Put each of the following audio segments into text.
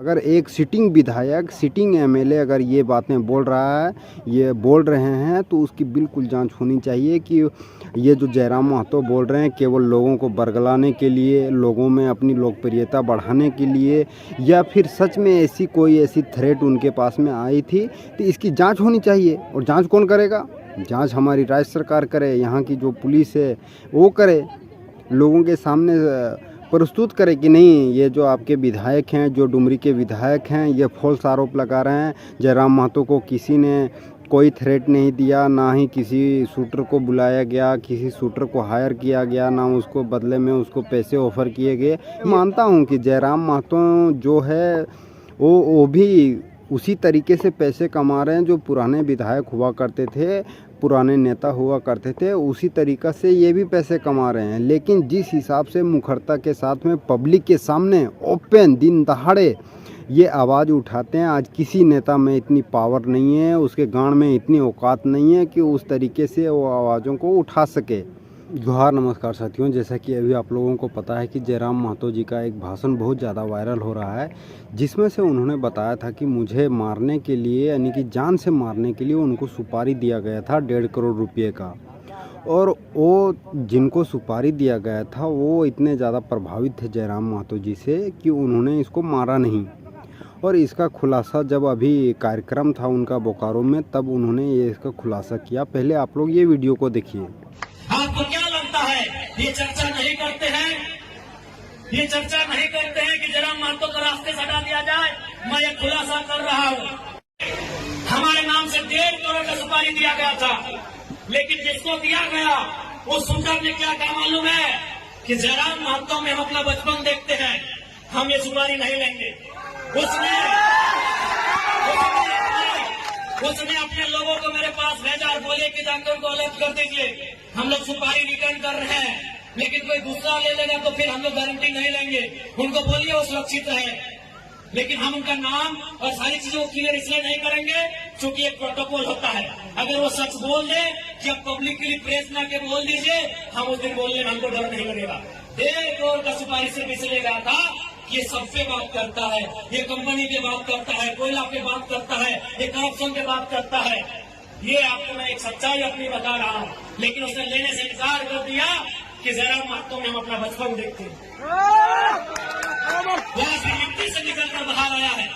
अगर एक सिटिंग विधायक, सिटिंग एमएलए अगर ये बातें बोल रहा है, ये बोल रहे हैं, तो उसकी बिल्कुल जांच होनी चाहिए कि ये जो जयराम महतो बोल रहे हैं केवल लोगों को बरगलाने के लिए, लोगों में अपनी लोकप्रियता बढ़ाने के लिए, या फिर सच में ऐसी थ्रेट उनके पास में आई थी, तो इसकी जांच होनी चाहिए। और जांच कौन करेगा? जांच हमारी राज्य सरकार करे, यहाँ की जो पुलिस है वो करे, लोगों के सामने प्रस्तुत करे कि नहीं, ये जो आपके विधायक हैं, जो डुमरी के विधायक हैं, ये फॉल्स आरोप लगा रहे हैं। जयराम महतो को किसी ने कोई थ्रेट नहीं दिया, ना ही किसी शूटर को बुलाया गया, किसी शूटर को हायर किया गया, ना उसको बदले में उसको पैसे ऑफ़र किए गए। मानता हूँ कि जयराम महतो जो है वो भी उसी तरीके से पैसे कमा रहे हैं जो पुराने विधायक हुआ करते थे, पुराने नेता हुआ करते थे, उसी तरीक़ा से ये भी पैसे कमा रहे हैं। लेकिन जिस हिसाब से मुखरता के साथ में पब्लिक के सामने ओपन दिन दहाड़े ये आवाज़ उठाते हैं, आज किसी नेता में इतनी पावर नहीं है, उसके गांड में इतनी औकात नहीं है कि उस तरीके से वो आवाज़ों को उठा सके। जोहार, नमस्कार साथियों। जैसा कि अभी आप लोगों को पता है कि जयराम महतो जी का एक भाषण बहुत ज़्यादा वायरल हो रहा है, जिसमें से उन्होंने बताया था कि मुझे मारने के लिए, यानी कि जान से मारने के लिए उनको सुपारी दिया गया था 1.5 करोड़ रुपये का। और वो जिनको सुपारी दिया गया था वो इतने ज़्यादा प्रभावित थे जयराम महतो जी से कि उन्होंने इसको मारा नहीं। और इसका खुलासा जब अभी कार्यक्रम था उनका बोकारो में, तब उन्होंने ये इसका खुलासा किया। पहले आप लोग ये वीडियो को देखिए। आपको क्या लगता है ये चर्चा नहीं करते हैं? ये चर्चा नहीं करते हैं कि जयराम महतो को रास्ते से हटा दिया जाए? मैं ये खुलासा कर रहा हूँ, हमारे नाम से 1.5 करोड़ का सुपारी दिया गया था, लेकिन जिसको दिया गया वो शूटर ने क्या कहा मालूम है कि जयराम महतो में हम अपना बचपन देखते हैं, हम ये सुपारी नहीं लेंगे। उसने अपने लोगों को मेरे पास भेजा और बोले कि जाकर को अलग कर दीजिए, हम लोग सुपारी रिटर्न कर रहे हैं, लेकिन कोई दूसरा ले लेगा तो फिर हम लोग गारंटी नहीं लेंगे। उनको बोलिए वो सुरक्षित है, लेकिन हम उनका नाम और सारी चीजों को क्लियर इसलिए नहीं करेंगे क्योंकि एक प्रोटोकॉल होता है। अगर वो सच बोल दे कि अब पब्लिकली प्रेस में आके बोल दीजिए, हम उस दिन बोलने में हमको डर नहीं लगेगा। 1.5 करोड़ का सुपारी सिर्फ इसलिए गया था, ये सब पे बात करता है, ये कंपनी पे बात करता है, कोयला पे बात करता है, ये करप्शन पे बात करता है। ये आपको मैं एक सच्चाई अपनी बता रहा हूँ, लेकिन उसने लेने से इनकार कर दिया कि जयराम महतो में हम अपना बचपन देखते हैं। वहां से मिट्टी से निकलकर बाहर आया है,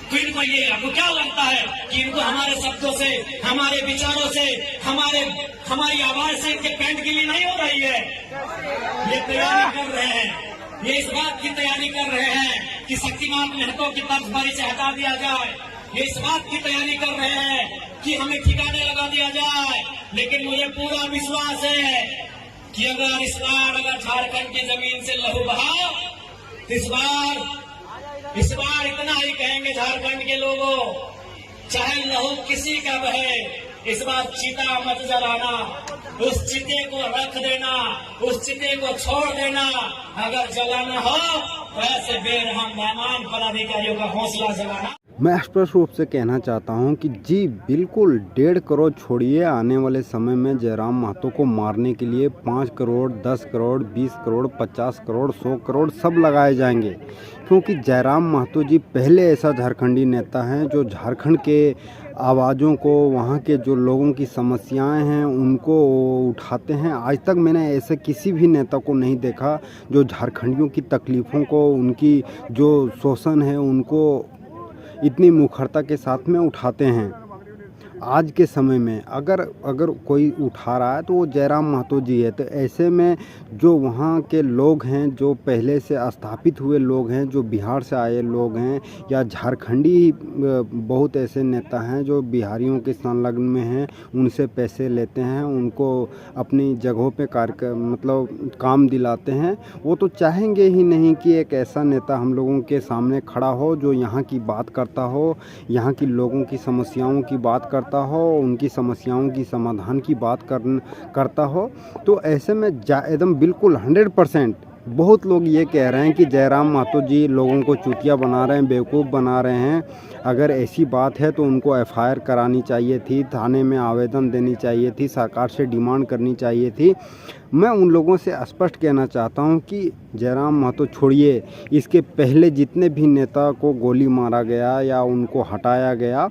तो इनको ये आपको क्या लगता है कि इनको हमारे शब्दों से, हमारे विचारों से, हमारी आवाज से इनके पैंट गिली नहीं हो रही है? ये तैयारी कर रहे हैं, ये इस बात की तैयारी कर रहे हैं कि शक्तिमान महतो की तर्जबारी से हटा दिया जाए, ये इस बात की तैयारी कर रहे हैं कि हमें ठिकाने लगा दिया जाए। लेकिन मुझे पूरा विश्वास है कि अगर झारखंड की जमीन से लहू बहा, इस बार इतना ही कहेंगे झारखंड के लोगों, चाहे लहू किसी का बहे, इस बार चिता मत जलाना, उस चिते को रख देना, उस चिते को छोड़ देना। अगर जलाना हो तो ऐसे बेरहम बेईमान पदाधिकारियों का हौसला जलाना। मैं स्पष्ट रूप से कहना चाहता हूं कि जी बिल्कुल 1.5 करोड़ छोड़िए, आने वाले समय में जयराम महतो को मारने के लिए 5 करोड़, 10 करोड़, 20 करोड़, 50 करोड़, 100 करोड़ सब लगाए जाएंगे। क्योंकि जयराम महतो जी पहले ऐसा झारखंडी नेता हैं जो झारखंड के आवाज़ों को, वहाँ के जो लोगों की समस्याएं हैं उनको उठाते हैं। आज तक मैंने ऐसे किसी भी नेता को नहीं देखा जो झारखंडियों की तकलीफ़ों को, उनकी जो शोषण है उनको इतनी मुखरता के साथ में उठाते हैं। आज के समय में अगर कोई उठा रहा है तो वो जयराम महतो जी है। तो ऐसे में जो वहाँ के लोग हैं, जो पहले से स्थापित हुए लोग हैं, जो बिहार से आए लोग हैं, या झारखंडी बहुत ऐसे नेता हैं जो बिहारियों के संलग्न में हैं, उनसे पैसे लेते हैं, उनको अपनी जगहों पे काम दिलाते हैं। वो तो चाहेंगे ही नहीं कि एक ऐसा नेता हम लोगों के सामने खड़ा हो जो यहाँ की बात करता हो, यहाँ की लोगों की समस्याओं की बात करता हो, उनकी समस्याओं की समाधान की बात करता हो। तो ऐसे में एकदम बिल्कुल 100% बहुत लोग ये कह रहे हैं कि जयराम महतो जी लोगों को चूतिया बना रहे हैं, बेवकूफ़ बना रहे हैं। अगर ऐसी बात है तो उनको एफआईआर करानी चाहिए थी, थाने में आवेदन देनी चाहिए थी, सरकार से डिमांड करनी चाहिए थी। मैं उन लोगों से स्पष्ट कहना चाहता हूं कि जयराम महतो छोड़िए, इसके पहले जितने भी नेता को गोली मारा गया या उनको हटाया गया,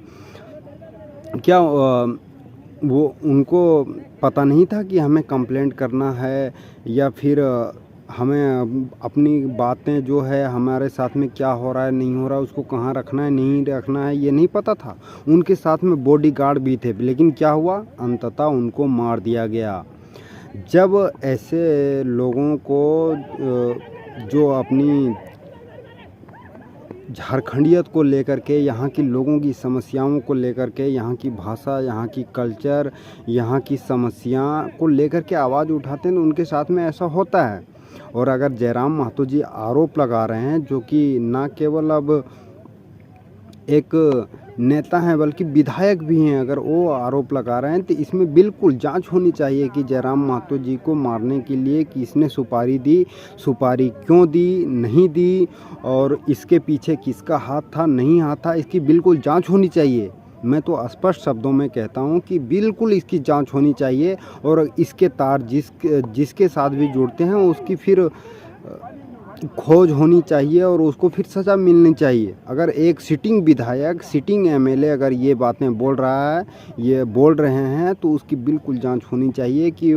क्या वो उनको पता नहीं था कि हमें कंप्लेंट करना है या फिर हमें अपनी बातें जो है हमारे साथ में क्या हो रहा है नहीं हो रहा है उसको कहाँ रखना है नहीं रखना है ये नहीं पता था। उनके साथ में बॉडीगार्ड भी थे, लेकिन क्या हुआ, अंततः उनको मार दिया गया। जब ऐसे लोगों को जो अपनी झारखंडियत को लेकर के, यहाँ की लोगों की समस्याओं को लेकर के, यहाँ की भाषा, यहाँ की कल्चर, यहाँ की समस्या को लेकर के आवाज़ उठाते हैं तो उनके साथ में ऐसा होता है। और अगर जयराम महतो जी आरोप लगा रहे हैं, जो कि ना केवल अब एक नेता हैं बल्कि विधायक भी हैं, अगर वो आरोप लगा रहे हैं तो इसमें बिल्कुल जांच होनी चाहिए कि जयराम महतो जी को मारने के लिए किसने सुपारी दी, सुपारी क्यों दी, नहीं दी, और इसके पीछे किसका हाथ था, नहीं हाथ था, इसकी बिल्कुल जांच होनी चाहिए। मैं तो स्पष्ट शब्दों में कहता हूं कि बिल्कुल इसकी जांच होनी चाहिए और इसके तार जिसके साथ भी जुड़ते हैं उसकी फिर खोज होनी चाहिए और उसको फिर सज़ा मिलनी चाहिए। अगर एक सिटिंग विधायक, सिटिंग एमएलए अगर ये बातें बोल रहा है, ये बोल रहे हैं, तो उसकी बिल्कुल जांच होनी चाहिए कि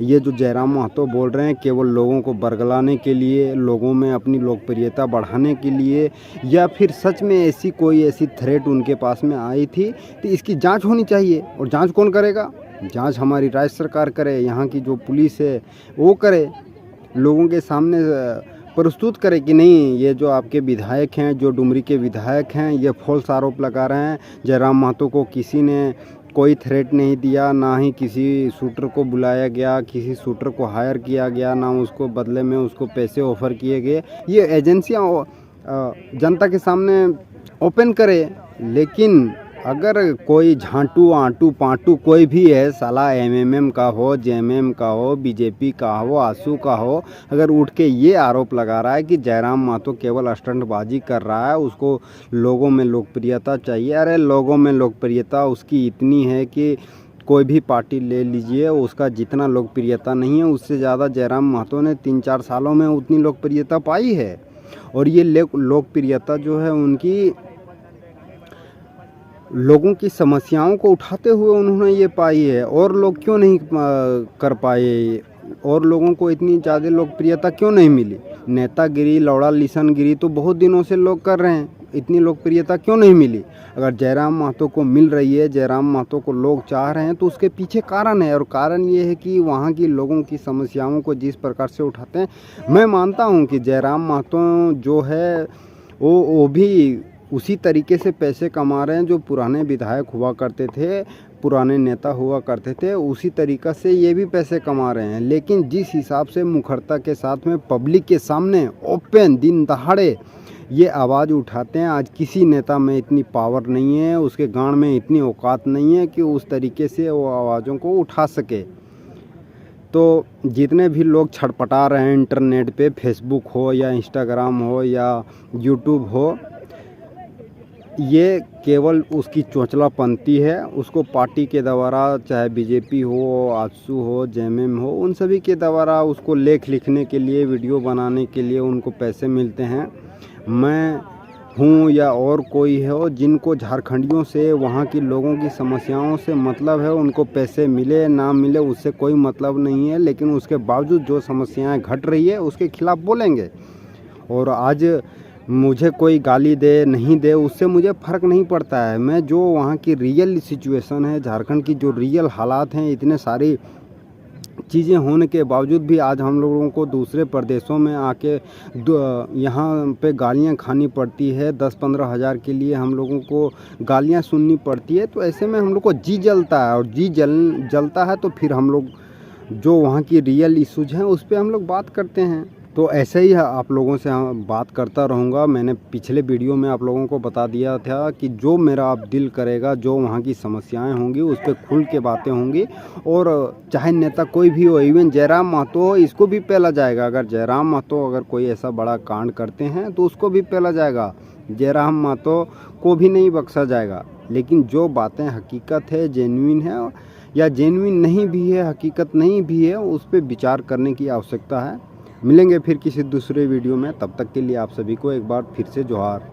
ये जो जयराम महतो बोल रहे हैं केवल लोगों को बरगलाने के लिए, लोगों में अपनी लोकप्रियता बढ़ाने के लिए, या फिर सच में ऐसी कोई ऐसी थ्रेट उनके पास में आई थी, तो इसकी जाँच होनी चाहिए। और जाँच कौन करेगा? जाँच हमारी राज्य सरकार करे, यहाँ की जो पुलिस है वो करे, लोगों के सामने प्रस्तुत करे कि नहीं, ये जो आपके विधायक हैं, जो डुमरी के विधायक हैं, ये फॉल्स आरोप लगा रहे हैं। जयराम महतो को किसी ने कोई थ्रेट नहीं दिया, ना ही किसी शूटर को बुलाया गया, किसी शूटर को हायर किया गया, ना उसको बदले में उसको पैसे ऑफ़र किए गए। ये एजेंसियां जनता के सामने ओपन करे। लेकिन अगर कोई झांटू आंटू पांटू कोई भी है, साला एमएमएम का हो, जेएमएम का हो, बीजेपी का हो, आसू का हो, अगर उठ के ये आरोप लगा रहा है कि जयराम महतो केवल स्टंटबाजी कर रहा है, उसको लोगों में लोकप्रियता चाहिए, अरे लोगों में लोकप्रियता उसकी इतनी है कि कोई भी पार्टी ले लीजिए, उसका जितना लोकप्रियता नहीं है उससे ज़्यादा जयराम महतो ने 3-4 सालों में उतनी लोकप्रियता पाई है। और ये लोकप्रियता जो है उनकी लोगों की समस्याओं को उठाते हुए उन्होंने ये पाई है। और लोग क्यों नहीं कर पाए, और लोगों को इतनी ज़्यादा लोकप्रियता क्यों नहीं मिली? नेतागिरी, लौड़ा लिसनगिरी तो बहुत दिनों से लोग कर रहे हैं, इतनी लोकप्रियता क्यों नहीं मिली? अगर जयराम महतो को मिल रही है, जयराम महतो को लोग चाह रहे हैं, तो उसके पीछे कारण है। और कारण ये है कि वहाँ की लोगों की समस्याओं को जिस प्रकार से उठाते हैं, मैं मानता हूँ कि जयराम महतो जो है वो भी उसी तरीके से पैसे कमा रहे हैं जो पुराने विधायक हुआ करते थे, पुराने नेता हुआ करते थे, उसी तरीक़ा से ये भी पैसे कमा रहे हैं। लेकिन जिस हिसाब से मुखरता के साथ में पब्लिक के सामने ओपन दिन दहाड़े ये आवाज़ उठाते हैं, आज किसी नेता में इतनी पावर नहीं है, उसके गांड में इतनी औकात नहीं है कि उस तरीके से वो आवाज़ों को उठा सके। तो जितने भी लोग छटपटा रहे हैं इंटरनेट पे, फेसबुक हो या इंस्टाग्राम हो या यूट्यूब हो, ये केवल उसकी चोंचलापंती है। उसको पार्टी के द्वारा, चाहे बीजेपी हो, आजसू हो, जेएमएम हो, उन सभी के द्वारा उसको लेख लिखने के लिए, वीडियो बनाने के लिए उनको पैसे मिलते हैं। मैं हूँ या और कोई हो, जिनको झारखंडियों से, वहाँ की लोगों की समस्याओं से मतलब है, उनको पैसे मिले ना मिले उससे कोई मतलब नहीं है। लेकिन उसके बावजूद जो समस्याएं घट रही है उसके खिलाफ़ बोलेंगे। और आज मुझे कोई गाली दे नहीं दे उससे मुझे फ़र्क नहीं पड़ता है। मैं जो वहाँ की रियल सिचुएशन है, झारखंड की जो रियल हालात हैं, इतने सारी चीज़ें होने के बावजूद भी आज हम लोगों को दूसरे प्रदेशों में आके यहाँ पे गालियाँ खानी पड़ती है। 10-15 हज़ार के लिए हम लोगों को गालियाँ सुननी पड़ती है। तो ऐसे में हम लोग को जी जलता है, और जी जलता है तो फिर हम लोग जो वहाँ की रियल इशूज़ हैं उस पर हम लोग बात करते हैं। तो ऐसे ही आप लोगों से बात करता रहूँगा। मैंने पिछले वीडियो में आप लोगों को बता दिया था कि जो मेरा अब दिल करेगा, जो वहाँ की समस्याएं होंगी उस पर खुल के बातें होंगी। और चाहे नेता कोई भी हो, इवन जयराम महतो हो, इसको भी पेला जाएगा। अगर जयराम महतो अगर कोई ऐसा बड़ा कांड करते हैं तो उसको भी पेला जाएगा, जयराम महतो को भी नहीं बख्शा जाएगा। लेकिन जो बातें हकीकत है, जेन्युइन है या जेन्युइन नहीं भी है, हकीकत नहीं भी है, उस पर विचार करने की आवश्यकता है। मिलेंगे फिर किसी दूसरे वीडियो में, तब तक के लिए आप सभी को एक बार फिर से जोहार।